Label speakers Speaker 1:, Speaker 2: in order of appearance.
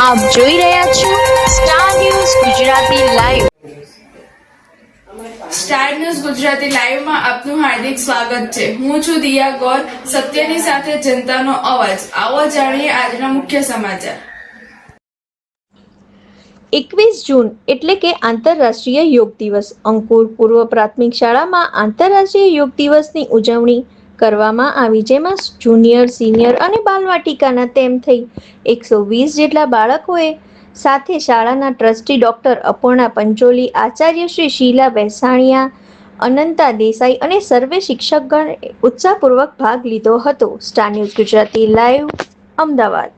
Speaker 1: આપ જોઈ રહ્યા છો star news Gujarati live.
Speaker 2: Star news Gujarati લાઈવમાં આપનું હાર્દિક સ્વાગત છે। હું છું દિયા ગોર, સત્યની સાથે જનતાનો અવાજ। આવો જાણીએ આજના મુખ્ય સમાચાર।
Speaker 3: 21 જૂન એટલે કે આંતરરાષ્ટ્રીય યોગ દિવસ। અંકુર પૂર્વ પ્રાથમિક શાળામાં આંતરરાષ્ટ્રીય યોગ દિવસની ઉજવણી કરવામાં આવી, જેમાં જુનિયર, સિનિયર અને બાલવાટિકાના તેમ થઈ 120 જેટલા બાળકોએ સાથે શાળાના ટ્રસ્ટી ડોક્ટર અપર્ણા પંચોલી, આચાર્ય શ્રી શીલા બેસાણીયા, અનંતા દેસાઈ અને સર્વે શિક્ષકગણ ઉત્સાહપૂર્વક ભાગ લીધો હતો। Star news Gujarati live, Ahmedabad.